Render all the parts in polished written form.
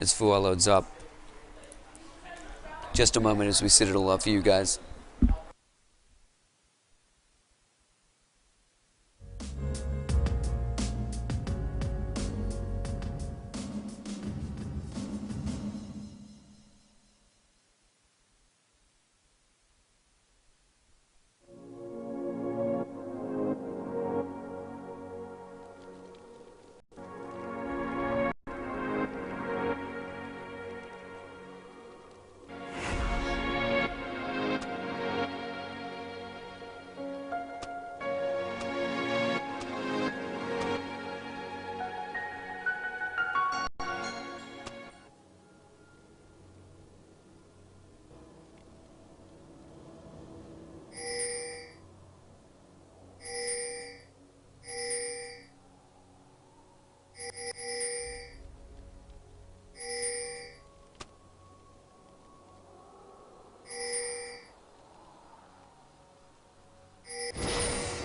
as Fua loads up. Just a moment as we set it all up for you guys.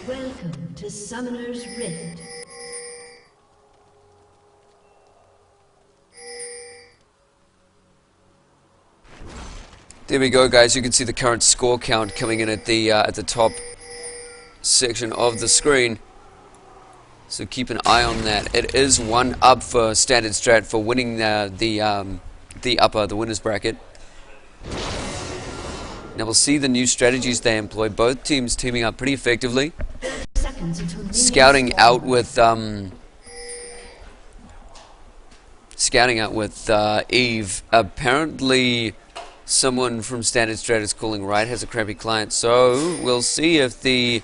Welcome to Summoner's Rift. There we go, guys. You can see the current score count coming in at the top section of the screen. So keep an eye on that. It is 1 up for Standard Strat for winning the winners bracket. Now we'll see the new strategies they employ. Both teams teaming up pretty effectively. Scouting out with Eve. Apparently someone from Standard Strat is calling right has a crappy client, so we'll see if the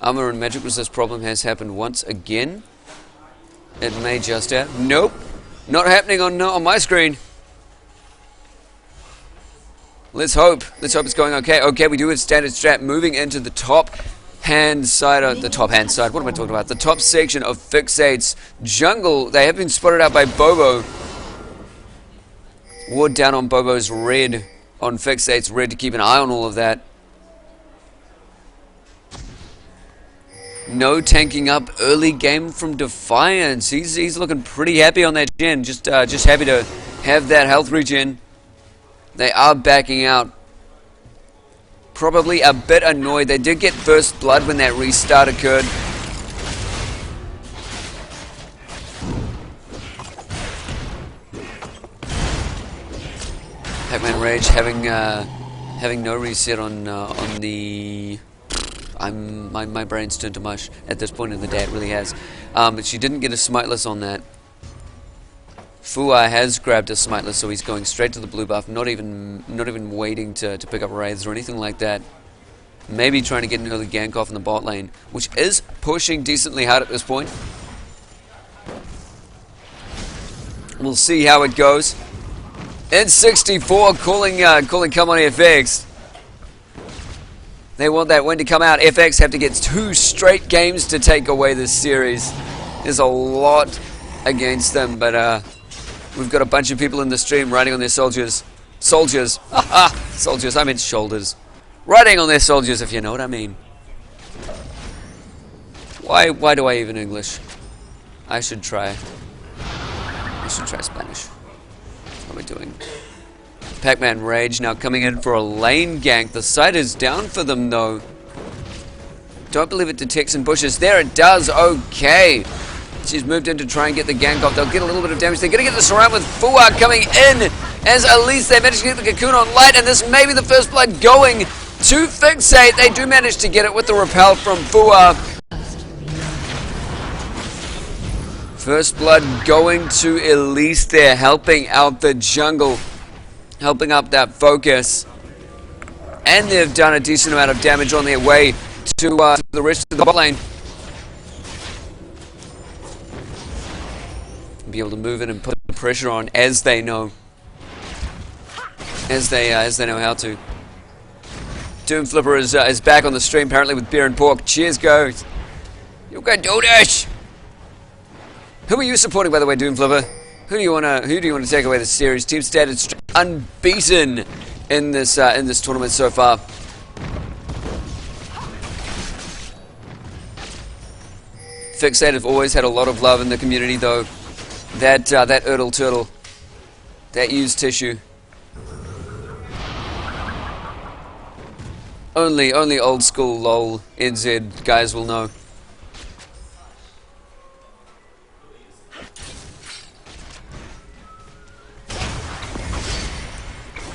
armor and magic resist problem has happened once again. It may just have. Nope, not happening on my screen. Let's hope it's going okay. Okay, we do have Standard Strat moving into the top hand side. What am I talking about? The top section of Fixate's jungle. They have been spotted out by Bobo. Ward down on Bobo's red, on Fixate's red, to keep an eye on all of that. No tanking up early game from Defiance. He's looking pretty happy on that gen. Just happy to have that health regen. They are backing out. Probably a bit annoyed. They did get first blood when that restart occurred. Pac-Man Rage having no reset on the. My brain's turned to mush at this point in the day. It really has. But she didn't get a smiteless on that. Fua has grabbed a smiteless, so he's going straight to the blue buff, not even waiting to pick up wraiths or anything like that. Maybe trying to get an early gank off in the bot lane, which is pushing decently hard at this point. We'll see how it goes. N64 calling come on FX. They want that win to come out. FX have to get 2 straight games to take away this series. There's a lot against them, but we've got a bunch of people in the stream riding on their soldiers. Soldiers. Haha. Soldiers. I meant shoulders. Riding on their soldiers, if you know what I mean. Why do I even English? I should try Spanish. What are we doing? Pac-Man Rage now coming in for a lane gank. The site is down for them, though. Don't believe it detects in bushes. There it does. Okay. She's moved in to try and get the gank off. They'll get a little bit of damage. They're going to get the surround with Fua coming in. As at least they managed to get the cocoon on light. And this may be the first blood going to Fixate. They do manage to get it with the repel from Fua. First blood going to Elise there, helping out the jungle. Helping up that focus. And they've done a decent amount of damage on their way to the rest of the bot lane. Be able to move in and put the pressure on as they know. As they know how to. Doom Flipper is back on the stream apparently with beer and pork. Cheers, go. You can do this. Who are you supporting, by the way, Doom Flipper? Who do you want to take away this series? Team Standard unbeaten in this tournament so far. Fixate have always had a lot of love in the community, though. That Erdle Turtle that used tissue. Only old school LOL NZ guys will know.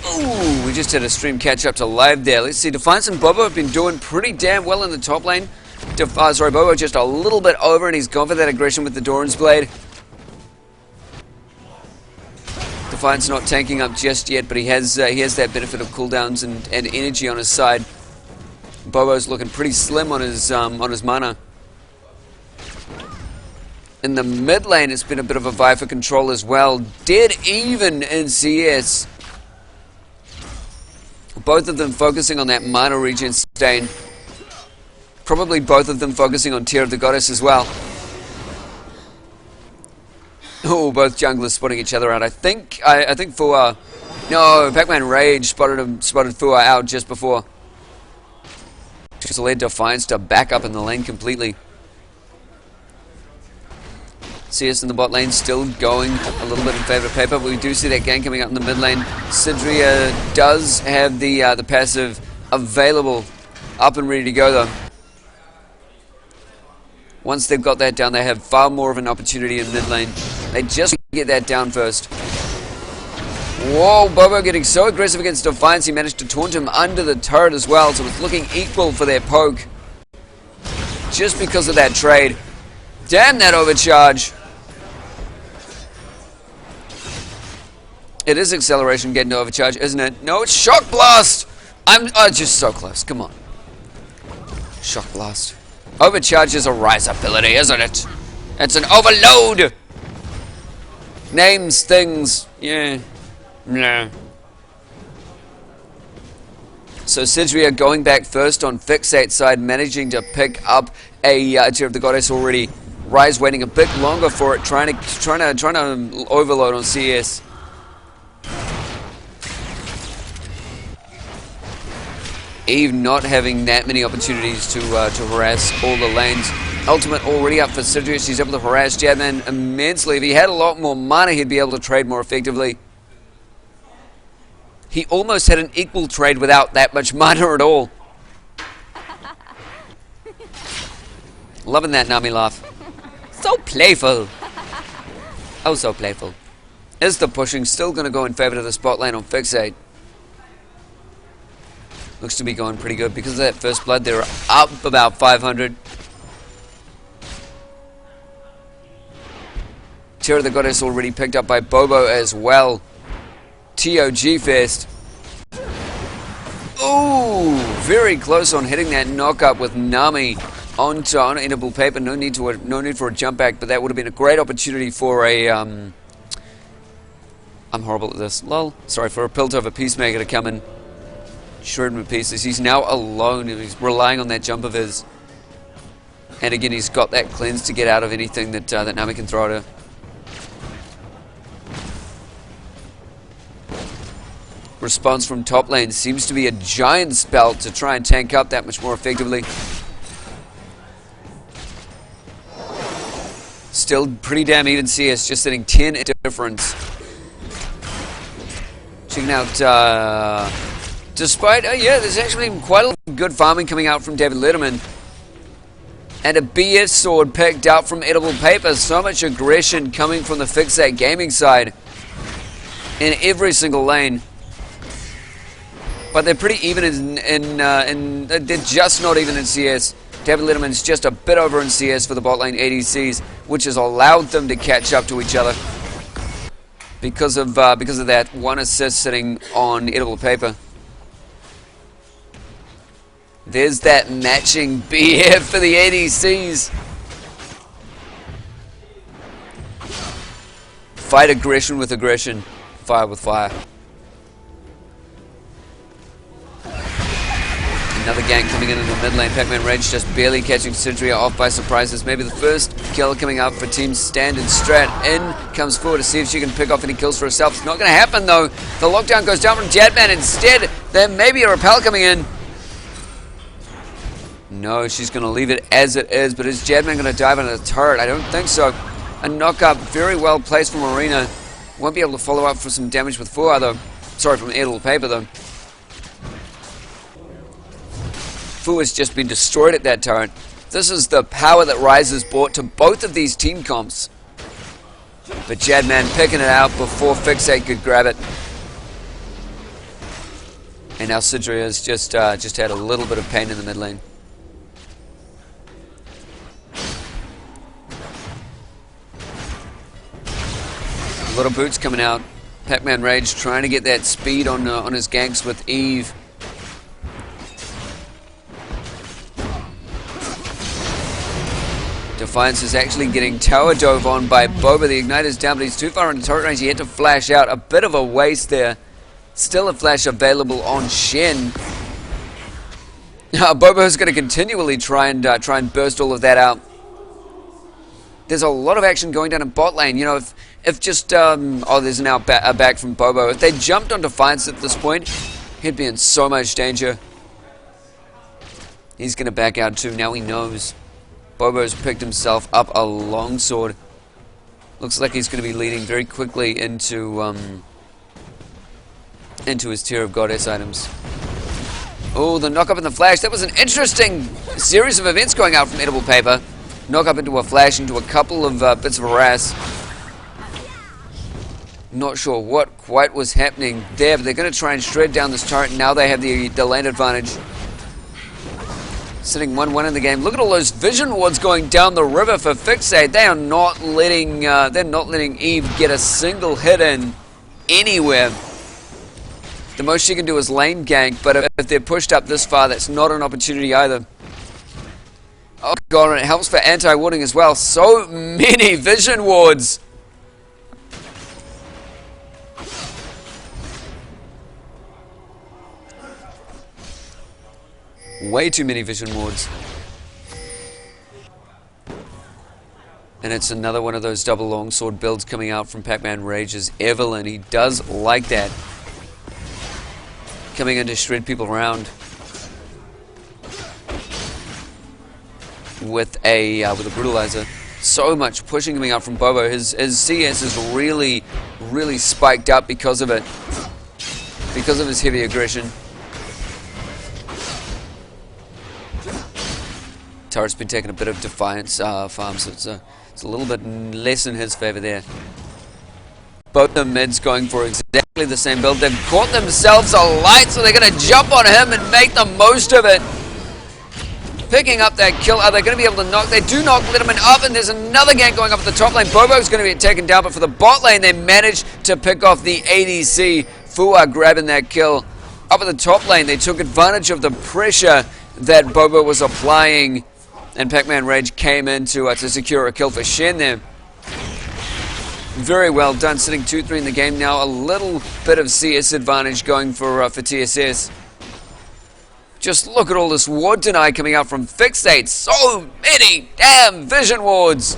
Ooh, we just had a stream catch up to live there. Let's see, Defiance and Bobo have been doing pretty damn well in the top lane. Bobo just a little bit over, and he's gone for that aggression with the Doran's Blade. Defiance not tanking up just yet, but he has that benefit of cooldowns and energy on his side. Bobo's looking pretty slim on his mana. In the mid lane, it's been a bit of a vie for control as well. Dead even in CS. Both of them focusing on that mana regen stain. Probably both of them focusing on Tear of the Goddess as well. Oh, both junglers spotting each other out. I think Fua. No, Pac-Man Rage spotted Fua out just before. Just led Defiance to back up in the lane completely. CS in the bot lane still going a little bit in favor of Paper, but we do see that gang coming up in the mid lane. Sidria does have the passive available, up and ready to go though. Once they've got that down, they have far more of an opportunity in mid lane. They just get that down first. Whoa, Bobo getting so aggressive against Defiance, he managed to taunt him under the turret as well, so it's looking equal for their poke. Just because of that trade. Damn that overcharge. It is acceleration getting to overcharge, isn't it? No, it's Shock Blast! I'm just so close, come on. Shock Blast. Overcharge is a rise ability, isn't it? It's an overload! Names, things, yeah. No. So Sidria going back first on Fixate side, managing to pick up a Tear of the Goddess already. Rise waiting a bit longer for it, trying to overload on CS. Eve not having that many opportunities to harass all the lanes. Ultimate already up for Sidria. She's able to harass Jadman immensely. If he had a lot more mana, he'd be able to trade more effectively. He almost had an equal trade without that much mana at all. Loving that Nami laugh. So playful. Oh, so playful. Is the pushing still going to go in favor of the spot lane on Fixate? Looks to be going pretty good. Because of that first blood, they're up about 500. Tear of the Goddess already picked up by Bobo as well. TOG Fest. Ooh, very close on hitting that knock-up with Nami onto unedible paper. No need for a jump back, but that would have been a great opportunity for a I'm horrible at this. Lol. Sorry, for a Piltover Peacemaker to come in, shred him to pieces. He's now alone, and he's relying on that jump of his. And again, he's got that cleanse to get out of anything that that Nami can throw at her. Response from top lane seems to be a giant spell to try and tank up that much more effectively. Still pretty damn even CS, just sitting 10 difference. Checking out, despite, yeah, there's actually quite a lot of good farming coming out from David Letterman. And a BS sword picked out from edible paper. So much aggression coming from the Fixate gaming side in every single lane. But they're pretty even they're just not even in CS. David Letterman's just a bit over in CS for the bot lane ADCs, which has allowed them to catch up to each other because of that one assist sitting on edible paper. There's that matching BF for the ADCs. Fight aggression with aggression, fire with fire. Another gang coming in the mid lane. Pac-Man Rage just barely catching Sidria off by surprises. Maybe the first kill coming up for Team Stand and Strat. In comes forward to see if she can pick off any kills for herself. It's not going to happen though. The lockdown goes down from Jadman. Instead, there may be a repel coming in. No, she's going to leave it as it is. But is Jadman going to dive into the turret? I don't think so. A knock-up very well placed from Arena. Won't be able to follow up for some damage with Fua though. Sorry, from Edible Paper though. Fua's just been destroyed at that turret. This is the power that Rises brought to both of these team comps. But Jadman picking it out before Fixate could grab it. And now Sidria's just had a little bit of pain in the mid lane. Little Boots coming out. Pac-Man Rage trying to get that speed on his ganks with Eve. Defiance is actually getting tower dove on by Boba. The Igniter's down, but he's too far into turret range. He had to flash out. A bit of a waste there. Still a flash available on Shen. Boba is going to continually try and burst all of that out. There's a lot of action going down in bot lane. You know, if just oh, there's now a back from Bobo. If they jumped on Defiance at this point, he'd be in so much danger. He's going to back out too. Now he knows. Bobo's picked himself up a longsword. Looks like he's going to be leading very quickly into his tier of goddess items. Oh, the knock up and the flash. That was an interesting series of events going out from Edible Paper. Knock up into a flash, into a couple of bits of harass. Not sure what quite was happening there, but they're going to try and shred down this turret. Now they have the lane advantage. Sitting 1-1 in the game. Look at all those vision wards going down the river for Fixate. They are not letting they're not letting Eve get a single hit in anywhere. The most she can do is lane gank, but if they're pushed up this far, that's not an opportunity either. Oh god, and it helps for anti-warding as well. So many vision wards. Way too many vision wards. And it's another one of those double longsword builds coming out from Pac-Man Rage's Evelyn. He does like that. Coming in to shred people around. With a brutalizer. So much pushing coming out from Bobo. His CS is really spiked up because of it. Because of his heavy aggression. Turret's been taking a bit of Defiance farm, so it's a little bit less in his favor there. Both the mids going for exactly the same build. They've caught themselves a light, so they're going to jump on him and make the most of it. Picking up that kill. Are they going to be able to knock? They do knock Letterman up, and there's another gank going up at the top lane. Bobo's going to be taken down, but for the bot lane, they managed to pick off the ADC. Fua grabbing that kill. Up at the top lane, they took advantage of the pressure that Bobo was applying, and Pac-Man Rage came in to secure a kill for Shen there. Very well done, sitting 2-3 in the game now. A little bit of CS advantage going for TSS. Just look at all this ward deny coming out from Fixate. So many damn vision wards.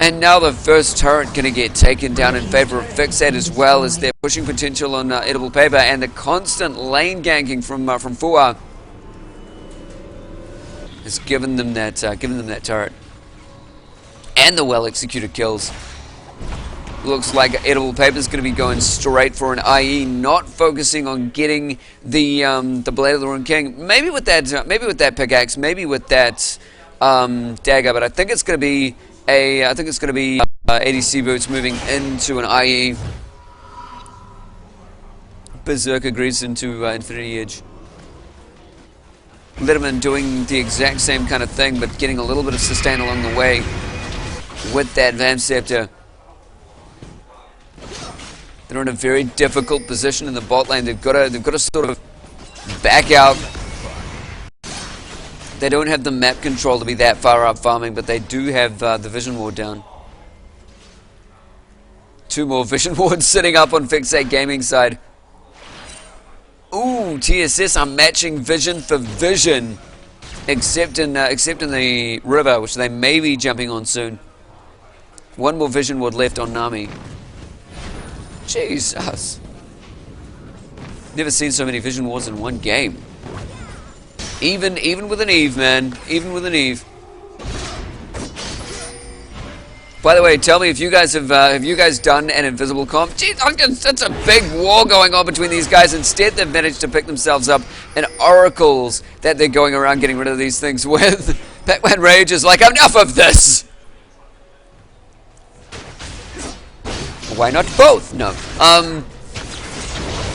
And now the first turret going to get taken down in favor of Fixate, as well as their pushing potential on Edible Paper and the constant lane ganking from Fua has given them that turret and the well-executed kills. Looks like Edible Paper is going to be going straight for an IE, not focusing on getting the Blade of the Rune King. Maybe with that pickaxe, maybe with that dagger, but I think it's going to be ADC boots moving into an IE. Berserker grease into Infinity Edge. Letterman doing the exact same kind of thing, but getting a little bit of sustain along the way with that Vamp Scepter. They're in a very difficult position in the bot lane. They've got to sort of back out. They don't have the map control to be that far up farming, but they do have the vision ward down. 2 more vision wards sitting up on Fixate Gaming side. Ooh, TSS are matching vision for vision, except in the river, which they may be jumping on soon. 1 more vision ward left on Nami. Jesus. Never seen so many vision wards in one game. Even with an Eve, man. Even with an Eve. By the way, tell me if you guys have you guys done an invisible comp? Jeez, it's a big war going on between these guys. Instead, they've managed to pick themselves up in oracles that they're going around getting rid of these things with. Pac-Man Rage is like, enough of this! Why not both? No.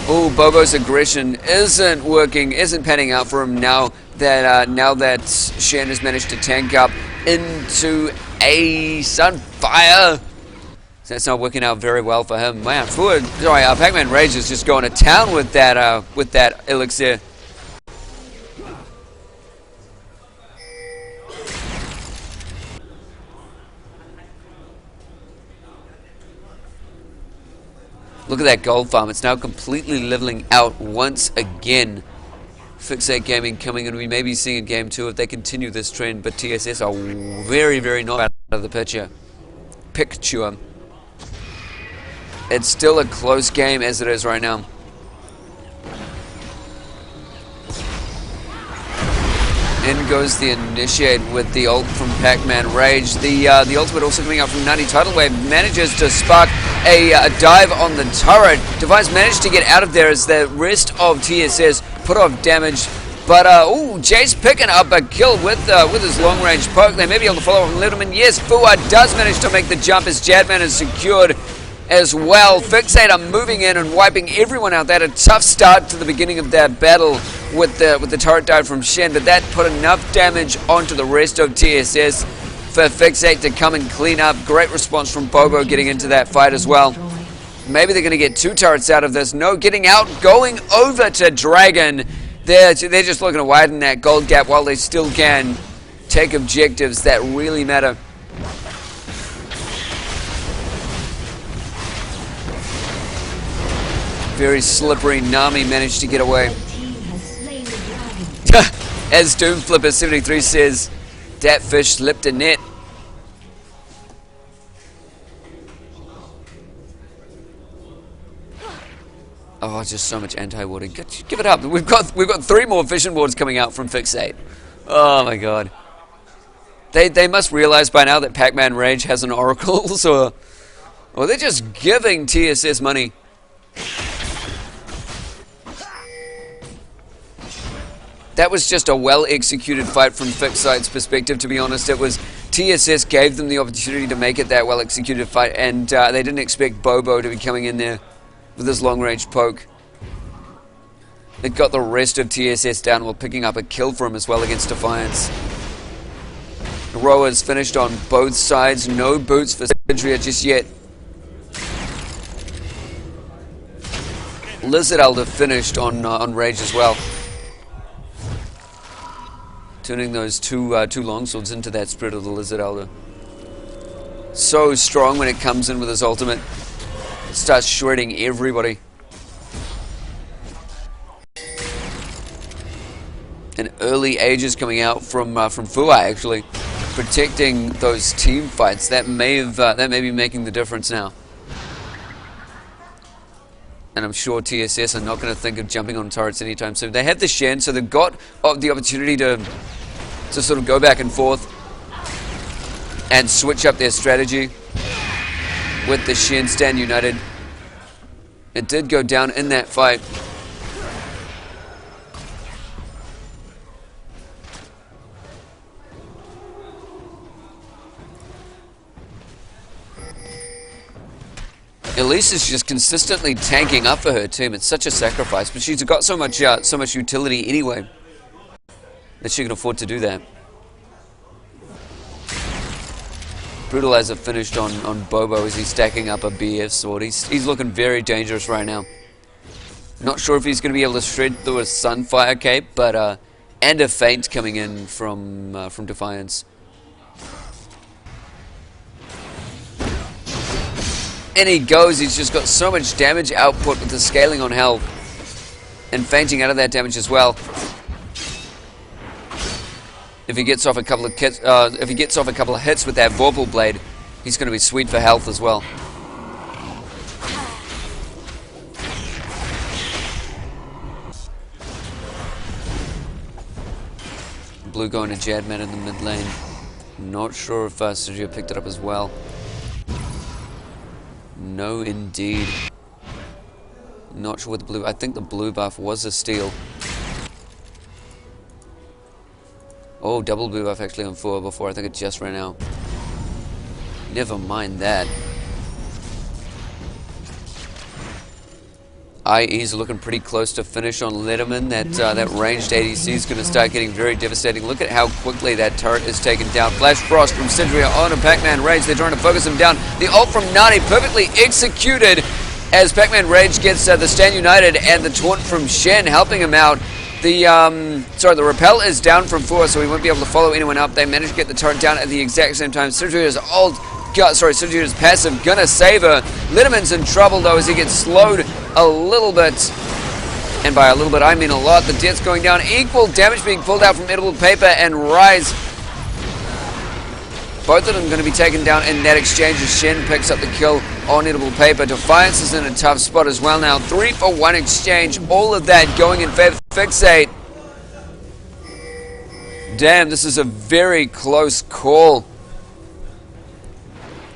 Oh, Bobo's aggression isn't working, isn't panning out for him now that Shen has managed to tank up into a Sunfire. So that's not working out very well for him. Man, Pac-Man Rage is just going to town with that elixir. Look at that gold farm. It's now completely leveling out once again. Fixate Gaming coming in. We may be seeing in Game 2 if they continue this trend, but TSS are very, very not out of the picture. It's still a close game as it is right now. In goes the Initiate with the ult from Pac-Man Rage. The ultimate also coming out from 90. Tidal Wave manages to spark a dive on the turret. Device managed to get out of there as the rest of TSS put off damage. But, Jace picking up a kill with his long-range poke. They may be able to follow up on Littleman. Yes, Fua does manage to make the jump as Jadman is secured as well. Fixate are moving in and wiping everyone out. They had a tough start to the beginning of that battle with the turret dive from Shen, but that put enough damage onto the rest of TSS for Fixate to come and clean up. Great response from Bobo getting into that fight as well. Maybe they're going to get 2 turrets out of this. No, getting out, going over to Dragon. They're just looking to widen that gold gap while they still can take objectives that really matter. Very slippery. Nami managed to get away. As Doomflipper73 says, that fish slipped a net. Oh, just so much anti-water. Give it up. We've got 3 more vision wards coming out from Fixate. Oh my god. They must realize by now that Pac-Man Rage has an oracle, or they're just giving TSS money. That was just a well-executed fight from Fixate's perspective, to be honest. It was TSS gave them the opportunity to make it that well-executed fight, and they didn't expect Bobo to be coming in there with his long-range poke. It got the rest of TSS down while picking up a kill for him as well against Defiance. Roa's finished on both sides. No boots for Sidria just yet. Lizard Elder finished on Rage as well. Turning those two longswords into that Spirit of the Lizard Elder. So strong when it comes in with his ultimate. Starts shredding everybody. And early ages coming out from Fua actually, protecting those team fights. That may be making the difference now. And I'm sure TSS are not going to think of jumping on turrets anytime soon. They have the Shen, so they've got the opportunity to sort of go back and forth and switch up their strategy with the Shen stand united. It did go down in that fight. Elise is just consistently tanking up for her team. It's such a sacrifice, but she's got so much utility anyway that she can afford to do that. Brutalizer finished on Bobo as he's stacking up a BF sword. He's looking very dangerous right now. Not sure if he's going to be able to shred through a Sunfire cape, but and a feint coming in from Defiance. And he goes. He's just got so much damage output with the scaling on health and feinting out of that damage as well. If he gets off a couple of hits with that Vorpal blade, he's going to be sweet for health as well. Blue going to Jadman in the mid lane. Not sure if Sergio picked it up as well. No, indeed. Not sure what the blue... I think the blue buff was a steal. Oh, double blue buff actually on 4 before. I think it just ran out. Never mind that. IE's looking pretty close to finish on Letterman. That ranged ADC is going to start getting very devastating. Look at how quickly that turret is taken down. Flash Frost from Sidria on a Pac-Man Rage. They're trying to focus him down. The ult from Nani perfectly executed as Pac-Man Rage gets the Stand United, and the taunt from Shen helping him out. The repel is down from 4, so he won't be able to follow anyone up. They managed to get the turret down at the exact same time. Sidria's ult... Sidria's passive gonna save her. Letterman's in trouble though as he gets slowed a little bit. And by a little bit I mean a lot. The death's going down. Equal damage being pulled out from Edible Paper and Rise. Both of them going to be taken down in that exchange as Shen picks up the kill on Edible Paper. Defiance is in a tough spot as well now. 3-for-1 exchange. All of that going in favor of Fixate. Damn, this is a very close call.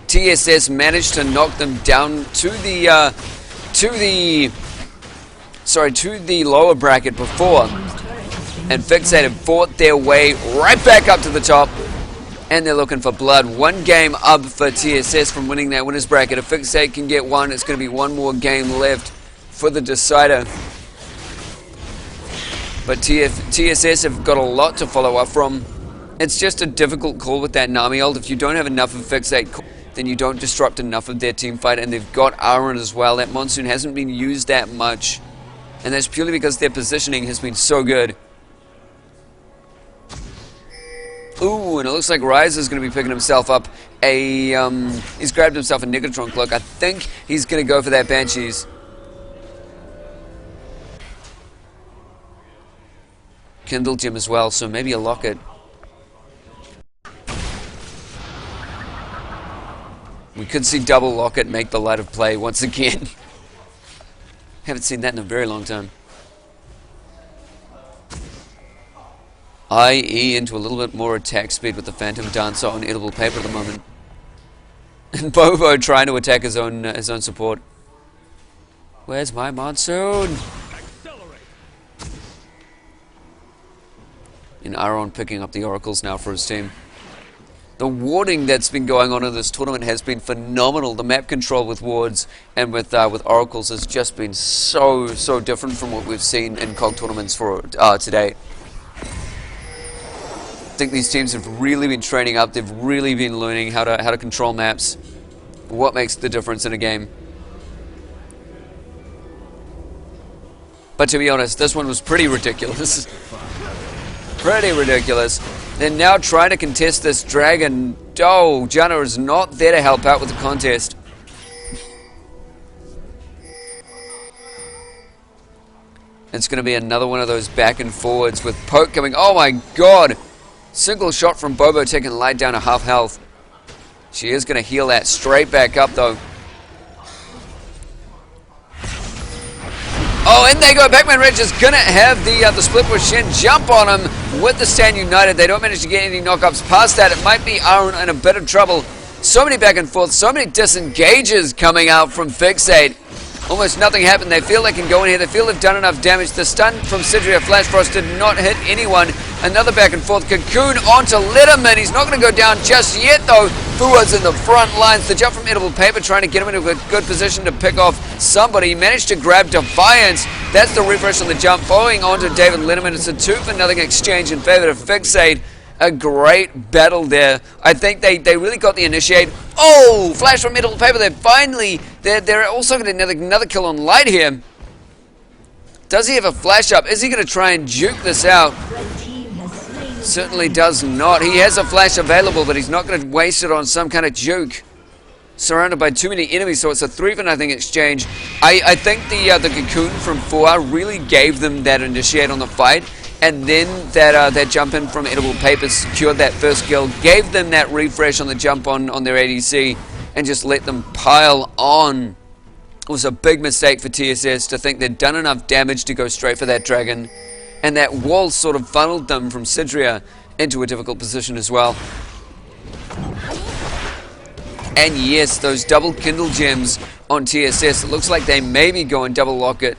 TSS managed to knock them down to the lower bracket before, and Fixate have fought their way right back up to the top, and they're looking for blood. 1 game up for TSS from winning that winners bracket. If Fixate can get 1, it's going to be 1 more game left for the decider. But TSS have got a lot to follow up from. It's just a difficult call with that Nami ult. If you don't have enough of Fixate, then you don't disrupt enough of their team fight, and they've got Aaron as well. That Monsoon hasn't been used that much, and that's purely because their positioning has been so good. Ooh, and it looks like Rise is going to be picking himself up he's grabbed himself a Negatron Cloak. I think he's going to go for that Banshees. Kindle Gem as well, so maybe a Locket. We could see double Locket make the light of play once again. Haven't seen that in a very long time. IE into a little bit more attack speed with the Phantom Dancer on Edible Paper at the moment. And Bobo trying to attack his own support. Where's my Monsoon? And Aaron picking up the Oracles now for his team. The warding that's been going on in this tournament has been phenomenal. The map control with wards and with Oracles has just been so different from what we've seen in CoG tournaments for today. I think these teams have really been training up. They've really been learning how to control maps. What makes the difference in a game. But to be honest, this one was pretty ridiculous. Pretty ridiculous. They're now trying to contest this dragon. Oh, Janna is not there to help out with the contest. It's going to be another one of those back and forwards with Poke coming. Oh my god! Single shot from Bobo taking Light down to half health. She is going to heal that straight back up though. Oh, and they go. Pac-Man Rage is going to have the split push Shen jump on him with the Stand United. They don't manage to get any knockups past that. It might be Aaron in a bit of trouble. So many back and forth, so many disengages coming out from Fixate. Almost nothing happened. They feel they can go in here. They feel they've done enough damage. The stun from Sidria Flash Frost did not hit anyone. Another back and forth. Cocoon onto Letterman. He's not going to go down just yet, though. Fua's in the front lines. The jump from Edible Paper trying to get him into a good position to pick off somebody. He managed to grab Defiance. That's the refresh on the jump. Following onto David Letterman. It's a 2-for-0 exchange in favor of Fixate. A great battle there. I think they really got the initiate. Oh, flash from Edible Paper. They're also going to get another kill on Light here. Does he have a flash up? Is he going to try and juke this out? Certainly does not. He has a flash available, but he's not going to waste it on some kind of juke. Surrounded by too many enemies, so it's a 3-for-0 exchange. I think the Cocoon from 4 really gave them that initiate on the fight. And then that jump in from Edible Paper secured that first kill, gave them that refresh on the jump on their ADC, and just let them pile on. It was a big mistake for TSS to think they'd done enough damage to go straight for that dragon, and that wall sort of funneled them from Sidria into a difficult position as well. And yes, those double Kindle gems on TSS. It looks like they may be going double lock it.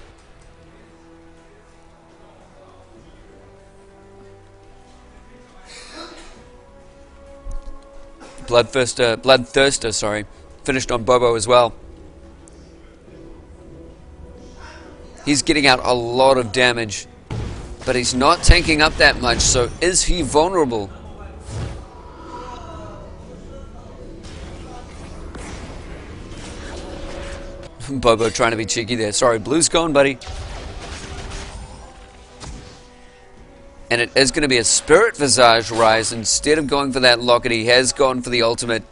Bloodthirster, sorry, finished on Bobo as well. He's getting out a lot of damage, but he's not tanking up that much, so is he vulnerable? Bobo trying to be cheeky there. Sorry, Blue's gone, buddy. And it is going to be a Spirit Visage Rise. Instead of going for that Locket, he has gone for the ultimate.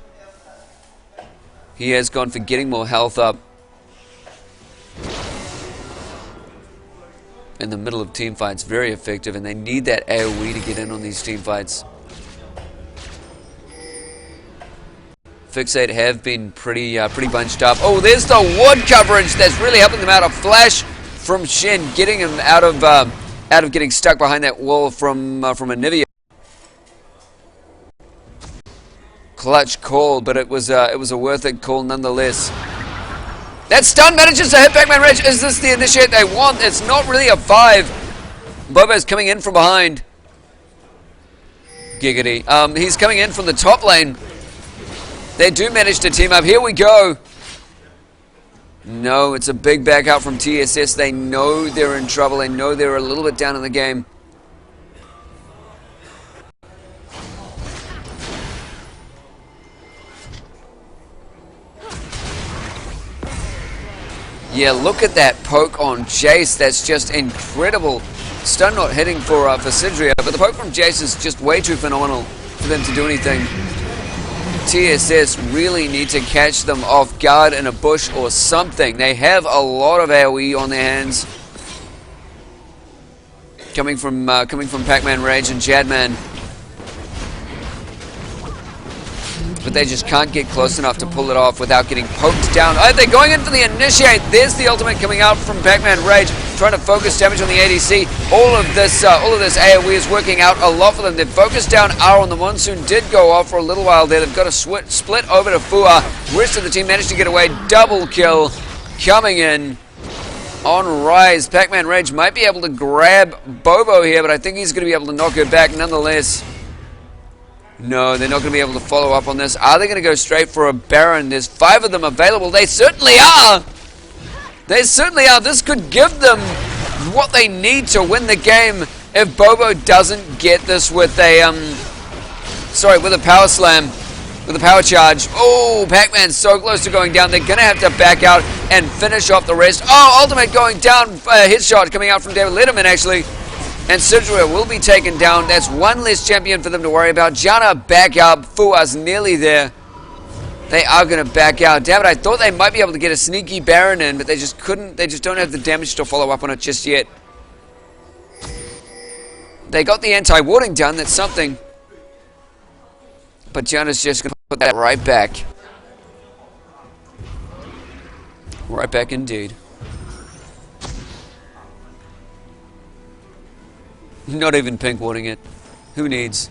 He has gone for getting more health up. In the middle of team fights, very effective, and they need that AoE to get in on these team fights. Fixate have been pretty bunched up. Oh, there's the ward coverage that's really helping them out. A flash from Shen, getting him out of getting stuck behind that wall from Anivia. Clutch call, but it was a worth it call nonetheless. That stun manages to hit Pac-Man Rage. Is this the initiate they want? It's not really a 5. Bobo's coming in from behind. Giggity. He's coming in from the top lane. They do manage to team up. Here we go. No, it's a big back out from TSS. They know they're in trouble. They know they're a little bit down in the game. Yeah, look at that poke on Jace. That's just incredible. Stun not hitting for Sidria, but the poke from Jace is just way too phenomenal for them to do anything. TSS really need to catch them off guard in a bush or something. They have a lot of AoE on their hands. Coming from Pac-Man Rage and Jadman. But they just can't get close enough to pull it off without getting poked down. Oh, they're going in for the initiate. There's the ultimate coming out from Pac-Man Rage, trying to focus damage on the ADC. All of this AoE is working out a lot for them. They've focused down R on the Monsoon. Did go off for a little while there. They've got a split over to Fua. Rest of the team managed to get away. Double kill coming in on Rise. Pac-Man Rage might be able to grab Bobo here, but I think he's going to be able to knock her back nonetheless. No, they're not going to be able to follow up on this. Are they going to go straight for a Baron? There's 5 of them available. They certainly are. They certainly are. This could give them what they need to win the game if Bobo doesn't get this with a, with a power slam, with a power charge. Oh, Pac-Man's so close to going down. They're going to have to back out and finish off the rest. Oh, ultimate going down. Hit shot coming out from David Letterman, actually. And Sidria will be taken down. That's one less champion for them to worry about. Janna back up. Fua's nearly there. They are going to back out. Damn it, I thought they might be able to get a sneaky Baron in, but they just couldn't. They just don't have the damage to follow up on it just yet. They got the anti-warding done. That's something. But Janna's just going to put that right back. Right back indeed. Not even pink warding it. Who needs?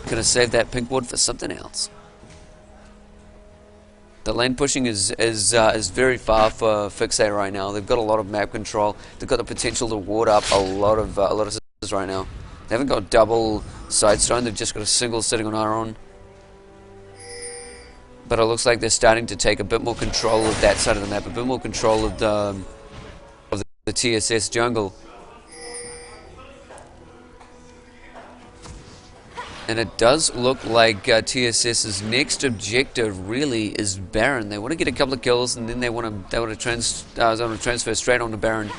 Gonna save that pink ward for something else. The lane pushing is very far for Fixate right now. They've got a lot of map control. They've got the potential to ward up a lot of systems right now. They haven't got double sidestone. They've just got a single sitting on Iron. But it looks like they're starting to take a bit more control of that side of the map, a bit more control of the TSS jungle. And it does look like TSS's next objective really is Baron. They want to get a couple of kills, and then they want to transfer straight on to Baron.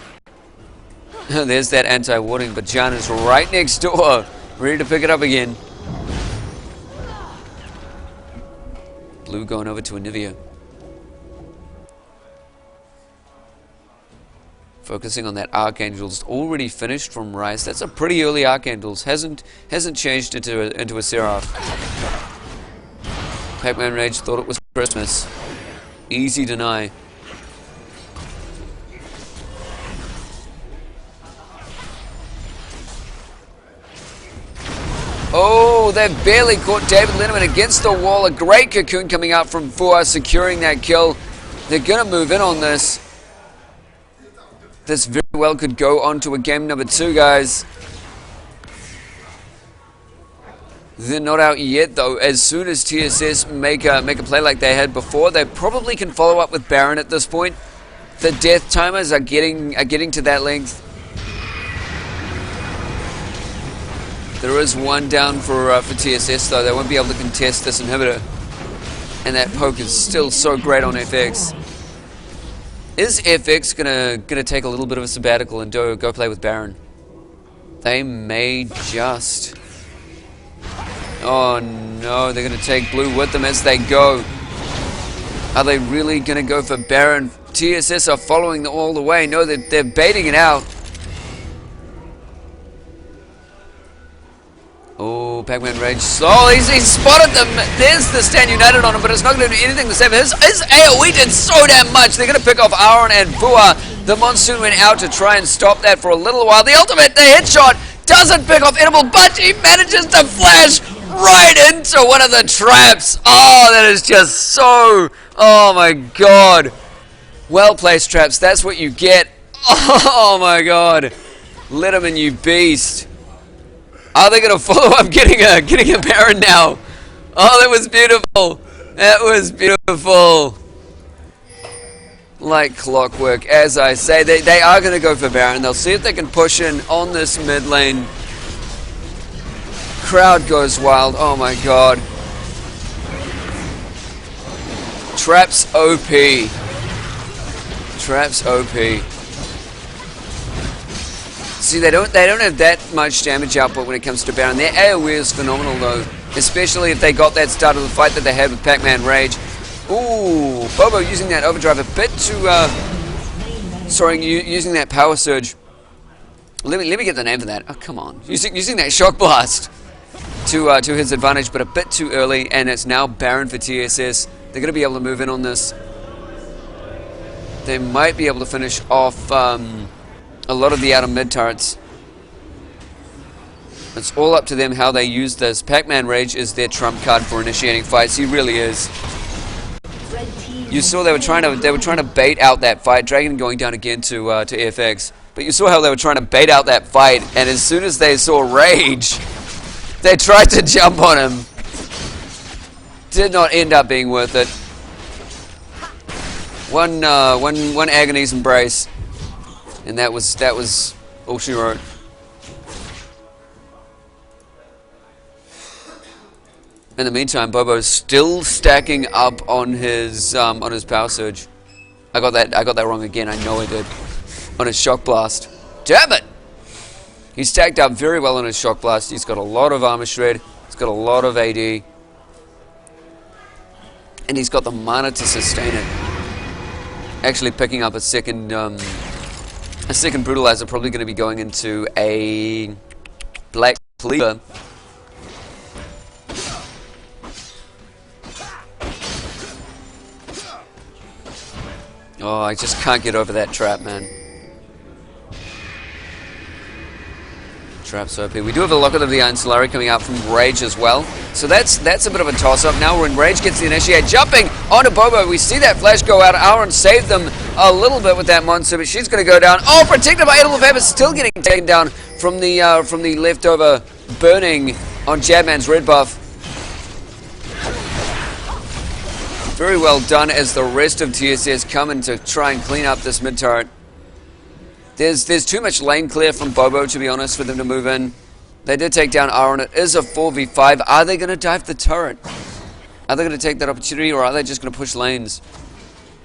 There's that anti-warding, but Janna's right next door, ready to pick it up again. Blue going over to Anivia. Focusing on that Archangel's already finished from Rice. That's a pretty early Archangel's. Hasn't changed into a Seraph. Pac-Man Rage thought it was Christmas. Easy deny. Oh, they've barely caught David Letterman against the wall. A great cocoon coming out from Fua, securing that kill. They're going to move in on this. This very well could go on to a game number 2, guys. They're not out yet, though. As soon as TSS make a play like they had before, they probably can follow up with Baron at this point. The death timers are getting to that length. There is one down for TSS, though. They won't be able to contest this inhibitor. And that poke is still so great on FX. Is FX gonna take a little bit of a sabbatical and go play with Baron? They may just. Oh no, they're gonna take blue with them as they go. Are they really gonna go for Baron? TSS are following them all the way. No, they're baiting it out. Oh, Pac-Man Rage. Oh, he's spotted them. There's the Stand United on him, but it's not going to do anything to save him. His AoE did so damn much. They're going to pick off Aaron and Vua. The Monsoon went out to try and stop that for a little while. The ultimate, the headshot, doesn't pick off Edible, but he manages to flash right into one of the traps. Oh, that is just so... Oh, my God. Well-placed traps. That's what you get. Oh, my God. Let him in, you beast. Are they going to follow up getting a Baron now? Oh, that was beautiful. That was beautiful. Like clockwork, as I say. They are going to go for Baron. They'll see if they can push in on this mid lane. Crowd goes wild. Oh my God. Traps OP. Traps OP. See, they don't have that much damage output when it comes to Baron. Their AoE is phenomenal, though, especially if they got that start of the fight that they had with Pac-Man Rage. Ooh, Bobo using that overdrive a bit to, using that power surge. Let me get the name for that. Oh, come on, using that shock blast to his advantage, but a bit too early, and it's now Baron for TSS. They're going to be able to move in on this. They might be able to finish off a lot of the outer mid turrets. It's all up to them how they use this. Pac-Man Rage is their trump card for initiating fights. He really is. You saw they were trying to bait out that fight. Dragon going down again to FX. But you saw how they were trying to bait out that fight, and as soon as they saw Rage, they tried to jump on him. Did not end up being worth it. One Agony's Embrace. And that was all she wrote. In the meantime, Bobo's still stacking up on his power surge. I got that wrong again. I know I did. On his shock blast. Damn it! He's stacked up very well on his shock blast. He's got a lot of armor shred. He's got a lot of AD, and he's got the mana to sustain it. Actually, picking up a second brutalizer, probably going to be going into a black cleaver. Oh, I just can't get over that trap, man. Trap's OP. We do have a Locket of the Iron Solari coming out from Rage as well. So that's a bit of a toss-up. Now when Rage gets the initiate, jumping onto Bobo, we see that flash go out. Aaron saved them a little bit with that monster, but she's going to go down. Oh, protected by Idol of Abyss, still getting taken down from the leftover burning on Jabman's red buff. Very well done as the rest of TSS come in to try and clean up this mid turret. There's too much lane clear from Bobo, to be honest, for them to move in. They did take down Aaron. It is a 4v5. Are they going to dive the turret? Are they going to take that opportunity, or are they just going to push lanes?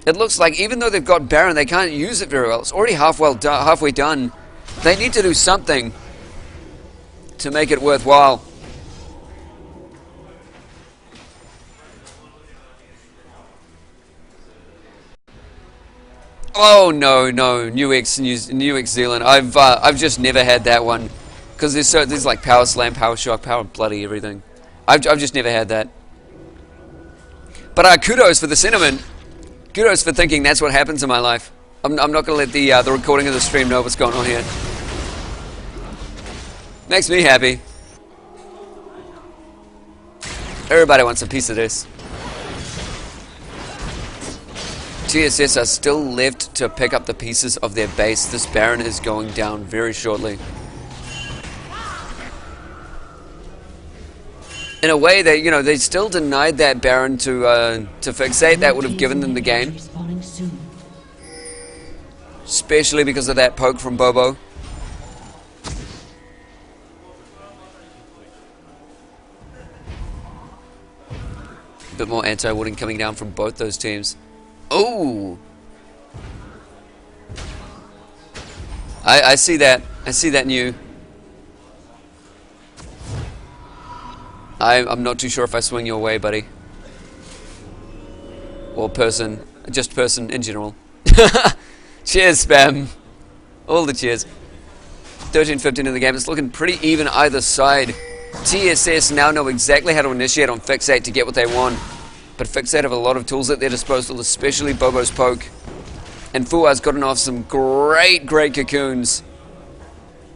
It looks like even though they've got Baron, they can't use it very well. It's already halfway done. They need to do something to make it worthwhile. Oh no, New X Zealand. I've just never had that one because there's like power slam, power shock, power bloody everything. I've just never had that. But kudos for the sentiment. Kudos for thinking that's what happens in my life. I'm not gonna let the recording of the stream know what's going on here. Makes me happy. Everybody wants a piece of this. TSS are still left to pick up the pieces of their base. This Baron is going down very shortly. In a way, they still denied that Baron to Fixate. That would have given them the game. Especially because of that poke from Bobo. A bit more anti-warding coming down from both those teams. Oh! I see that. I see that new. I'm not too sure if I swing your way, buddy. Or person. Just person in general. Cheers, spam. All the cheers. 13-15 in the game. It's looking pretty even either side. TSS now know exactly how to initiate on Fixate to get what they want. But Fixate have a lot of tools at their disposal, especially Bobo's poke. And Fua's gotten off some great cocoons.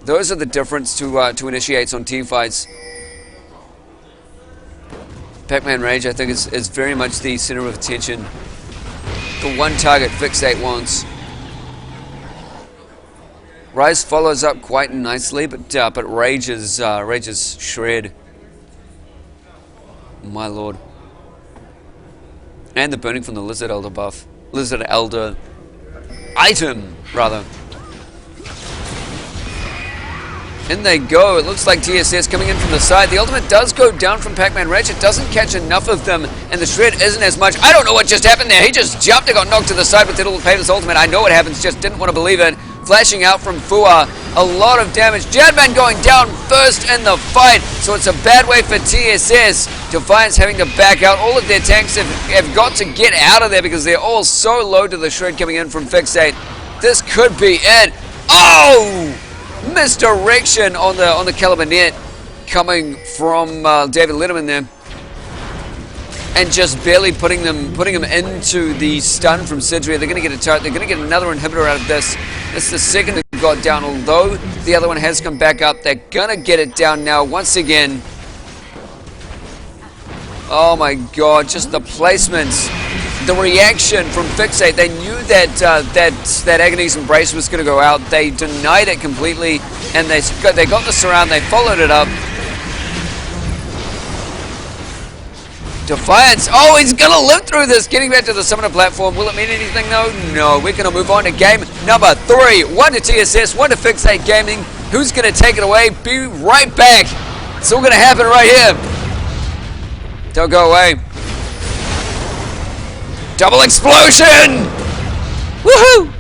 Those are the difference to initiates on team fights. Pac-Man Rage, I think, is very much the center of attention. The one target Fixate wants. Rise follows up quite nicely, but Rage is shred. My lord. And the burning from the Lizard Elder buff. Lizard Elder item, rather. In they go. It looks like TSS coming in from the side. The ultimate does go down from Pac-Man Rage. It doesn't catch enough of them, and the shred isn't as much. I don't know what just happened there. He just jumped and got knocked to the side with Little Paper's ultimate. I know what happens, just didn't want to believe it. Flashing out from Fua. A lot of damage. Jadman going down first in the fight, so it's a bad way for TSS. Defiance having to back out. All of their tanks have got to get out of there because they're all so low to the shred coming in from Fixate. This could be it. Oh! Misdirection on the caliber net coming from David Letterman there, and just barely putting him into the stun from Sidria. They're going to get a turret. They're going to get another inhibitor out of this. This is the second that got down, although the other one has come back up. They're going to get it down now once again. Oh my god, just the placements, the reaction from Fixate. They knew that that Agony's Embrace was going to go out. They denied it completely, and they got the surround. They followed it up. Defiance. Oh, he's going to live through this. Getting back to the summoner platform. Will it mean anything though? No. We're going to move on to game number 3. 1 to TSS, 1 to Fixate Gaming. Who's going to take it away? Be right back. It's all going to happen right here. Don't go away. Double explosion! Woohoo!